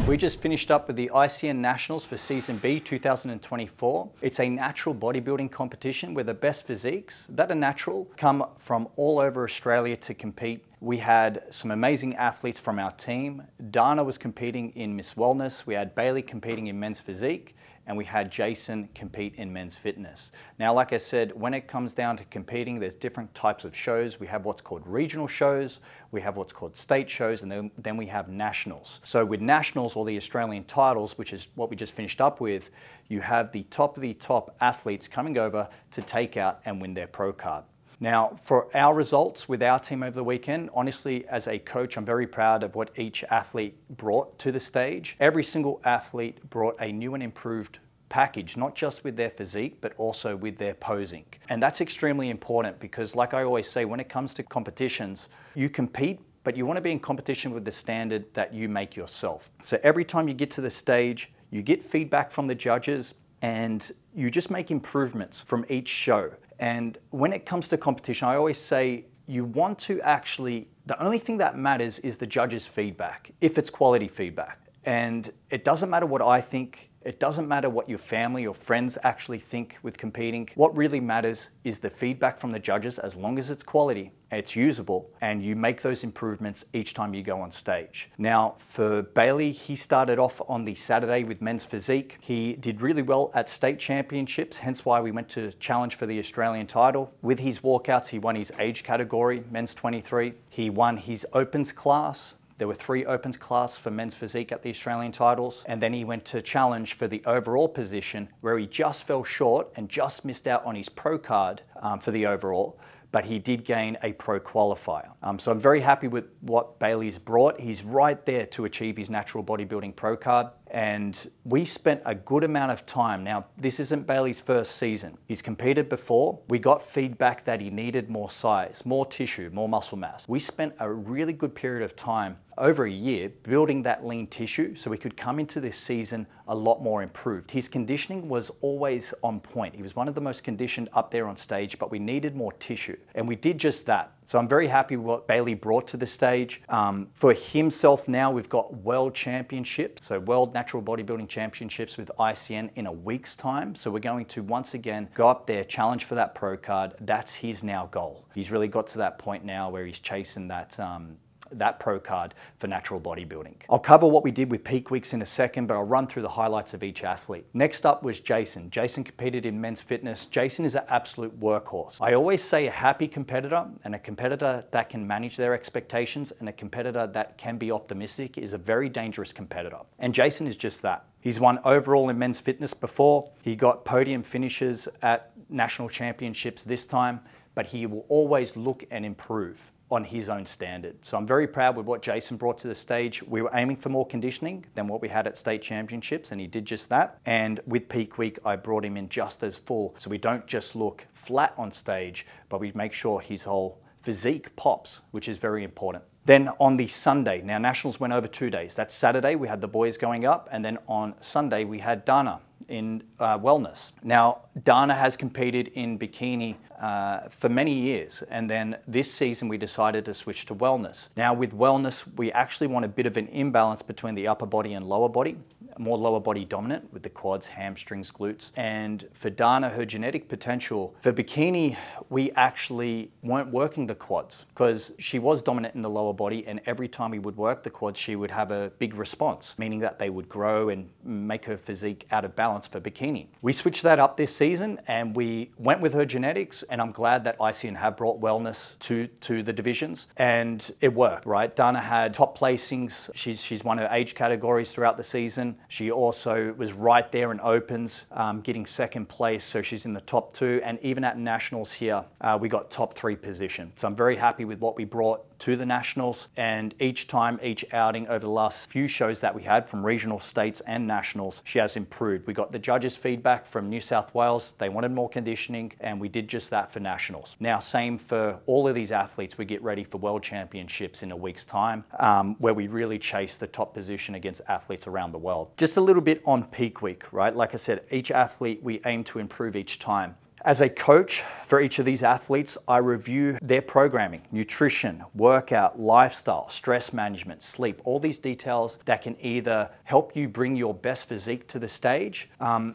We just finished up with the ICN Nationals for Season B 2024. It's a natural bodybuilding competition where the best physiques that are natural come from all over Australia to compete. We had some amazing athletes from our team. Dana was competing in Miss Wellness. We had Bailey competing in men's physique, and we had Jason compete in men's fitness. Now, like I said, when it comes down to competing, there's different types of shows. We have what's called regional shows, we have what's called state shows, and then we have nationals. So with nationals, or the Australian titles, which is what we just finished up with, you have the top of the top athletes coming over to take out and win their pro card. Now, for our results with our team over the weekend, honestly, as a coach, I'm very proud of what each athlete brought to the stage. Every single athlete brought a new and improved package, not just with their physique, but also with their posing. And that's extremely important because, like I always say, when it comes to competitions, you compete, but you want to be in competition with the standard that you make yourself. So every time you get to the stage, you get feedback from the judges and you just make improvements from each show. And when it comes to competition, I always say you want to actually, the only thing that matters is the judge's feedback, if it's quality feedback. And it doesn't matter what I think, it doesn't matter what your family or friends actually think with competing. What really matters is the feedback from the judges, as long as it's quality, it's usable, and you make those improvements each time you go on stage. Now, for Bailey, he started off on the Saturday with men's physique. He did really well at state championships, hence why we went to challenge for the Australian title. With his walkouts, he won his age category, men's 23. He won his opens class. There were 3 opens class for men's physique at the Australian titles, and then he went to challenge for the overall position, where he just fell short and just missed out on his pro card for the overall, but he did gain a pro qualifier. So I'm very happy with what Bailey's brought. He's right there to achieve his natural bodybuilding pro card. And we spent a good amount of time. Now, this isn't Bailey's first season. He's competed before. We got feedback that he needed more size, more tissue, more muscle mass. We spent a really good period of time, over a year, building that lean tissue so we could come into this season a lot more improved. His conditioning was always on point. He was one of the most conditioned up there on stage, but we needed more tissue. And we did just that. So I'm very happy with what Bailey brought to the stage. For himself now, we've got World Championships, so World Natural Bodybuilding Championships with ICN in a week's time. So we're going to once again go up there, challenge for that pro card. That's his now goal. He's really got to that point now where he's chasing that pro card for natural bodybuilding. I'll cover what we did with peak weeks in a second, but I'll run through the highlights of each athlete. Next up was Jason. Jason competed in men's fitness. Jason is an absolute workhorse. I always say a happy competitor and a competitor that can manage their expectations and a competitor that can be optimistic is a very dangerous competitor. And Jason is just that. He's won overall in men's fitness before. He got podium finishes at national championships this time, but he will always look and improve on his own standard. So I'm very proud with what Jason brought to the stage. We were aiming for more conditioning than what we had at state championships, and he did just that. And with peak week, I brought him in just as full. So we don't just look flat on stage, but we make sure his whole physique pops, which is very important. Then on the Sunday, now nationals went over 2 days. That's Saturday, we had the boys going up, and then on Sunday, we had Dana in wellness. Now, Dana has competed in bikini for many years, and then this season we decided to switch to wellness. Now with wellness, we actually want a bit of an imbalance between the upper body and lower body, more lower body dominant with the quads, hamstrings, glutes. And for Dana, her genetic potential, for bikini, we actually weren't working the quads because she was dominant in the lower body, and every time we would work the quads, she would have a big response, meaning that they would grow and make her physique out of balance for bikini. We switched that up this season and we went with her genetics, and I'm glad that ICN have brought wellness to the divisions, and it worked, right? Dana had top placings. She's won her age categories throughout the season. She also was right there in opens, getting second place, so she's in the top 2, and even at nationals here, we got top 3 position. So I'm very happy with what we brought to the nationals, and each time, each outing over the last few shows that we had from regional, states and nationals, she has improved. We got the judges' feedback from New South Wales. They wanted more conditioning, and we did just that for nationals. Now, same for all of these athletes. We get ready for World Championships in a week's time, where we really chase the top position against athletes around the world. Just a little bit on peak week, right? Like I said, each athlete, we aim to improve each time. As a coach for each of these athletes, I review their programming, nutrition, workout, lifestyle, stress management, sleep, all these details that can either help you bring your best physique to the stage.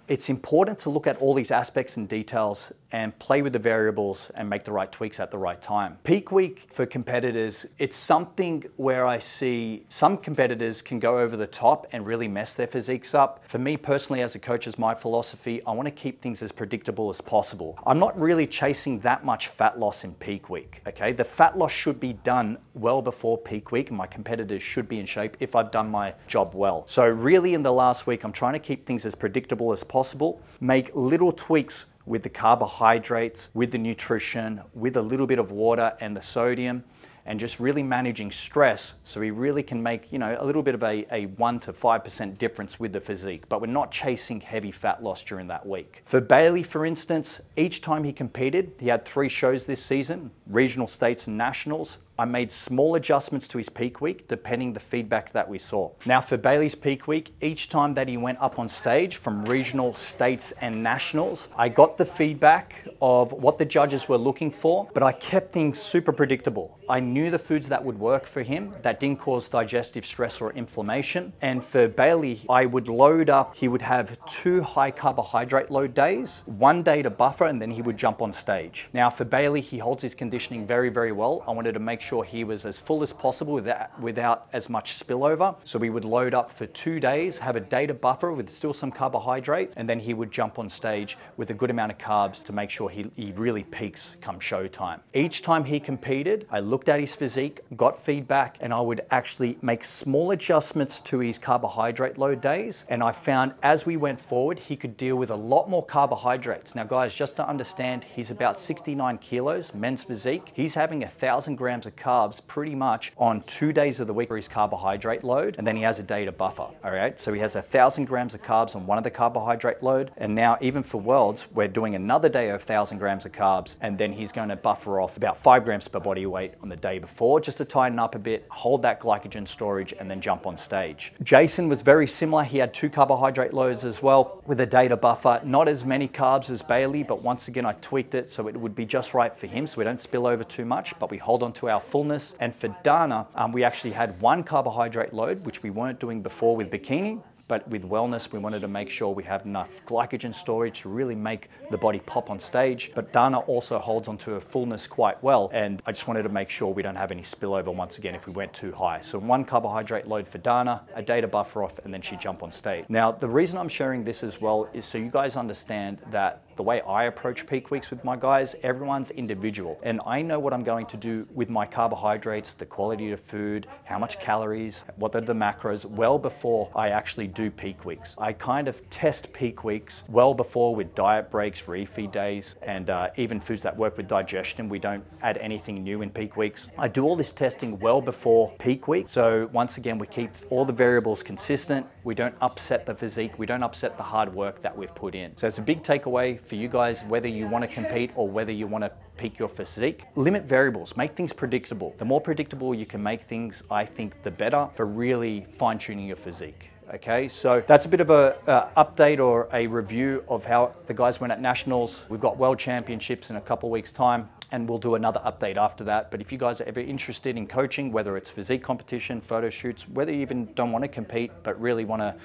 It's important to look at all these aspects and details and play with the variables and make the right tweaks at the right time. Peak week for competitors, it's something where I see some competitors can go over the top and really mess their physiques up. For me personally, as a coach, is my philosophy, I want to keep things as predictable as possible. I'm not really chasing that much fat loss in peak week, okay? The fat loss should be done well before peak week, and my competitors should be in shape if I've done my job well. So really in the last week, I'm trying to keep things as predictable as possible, make little tweaks with the carbohydrates, with the nutrition, with a little bit of water and the sodium, and just really managing stress so we really can make, a little bit of a 1 to 5% difference with the physique, but we're not chasing heavy fat loss during that week. For Bailey, for instance, each time he competed, he had 3 shows this season, regional, states, and nationals. I made small adjustments to his peak week depending the feedback that we saw. Now for Bailey's peak week, each time that he went up on stage from regional, states, and nationals, I got the feedback of what the judges were looking for, but I kept things super predictable. I knew the foods that would work for him that didn't cause digestive stress or inflammation. And for Bailey, I would load up, he would have 2 high carbohydrate load days, 1 day to buffer, and then he would jump on stage. Now for Bailey, he holds his conditioning very, very well. I wanted to make sure he was as full as possible without as much spillover. So we would load up for 2 days, have a day to buffer with still some carbohydrates, and then he would jump on stage with a good amount of carbs to make sure he really peaks come showtime. Each time he competed, I looked at his physique, got feedback, and I would actually make small adjustments to his carbohydrate load days. And I found as we went forward, he could deal with a lot more carbohydrates. Now guys, just to understand, he's about 69 kilos, men's physique. He's having 1,000 grams of carbs pretty much on 2 days of the week for his carbohydrate load, and then he has a day to buffer, all right? So he has 1,000 grams of carbs on one of the carbohydrate load, and now even for Worlds, we're doing another day of 1,000 grams of carbs, and then he's going to buffer off about 5 grams per body weight on the day before, just to tighten up a bit, hold that glycogen storage, and then jump on stage. Jason was very similar. He had 2 carbohydrate loads as well with a day to buffer. Not as many carbs as Bailey, but once again, I tweaked it so it would be just right for him so we don't spill over too much, but we hold on to our fullness. And for Dana, we actually had 1 carbohydrate load, which we weren't doing before with bikini. But with wellness, we wanted to make sure we have enough glycogen storage to really make the body pop on stage. But Dana also holds onto her fullness quite well. And I just wanted to make sure we don't have any spillover once again if we went too high. So 1 carbohydrate load for Dana, a day to buffer off, and then she jump on stage. Now, the reason I'm sharing this as well is so you guys understand that the way I approach peak weeks with my guys, everyone's individual. And I know what I'm going to do with my carbohydrates, the quality of food, how much calories, what are the macros, well before I actually do peak weeks. I kind of test peak weeks well before with diet breaks, refeed days, and even foods that work with digestion. We don't add anything new in peak weeks. I do all this testing well before peak week. So once again, we keep all the variables consistent. We don't upset the physique. We don't upset the hard work that we've put in. So it's a big takeaway for you guys, whether you want to compete or whether you want to peak your physique. Limit variables, make things predictable. The more predictable you can make things, I think the better for really fine-tuning your physique. Okay, so that's a bit of a update or a review of how the guys went at Nationals. We've got World Championships in a couple of weeks' time, and we'll do another update after that. But if you guys are ever interested in coaching, whether it's physique competition, photo shoots, whether you even don't want to compete, but really want to,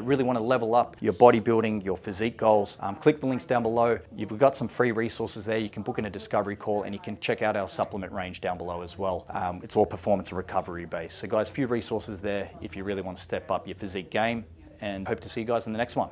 really want to level up your bodybuilding, your physique goals, click the links down below. You've got some free resources there. You can book in a discovery call, and you can check out our supplement range down below as well. It's all performance and recovery based. So guys, a few resources there if you really want to step up your physique game, and hope to see you guys in the next one.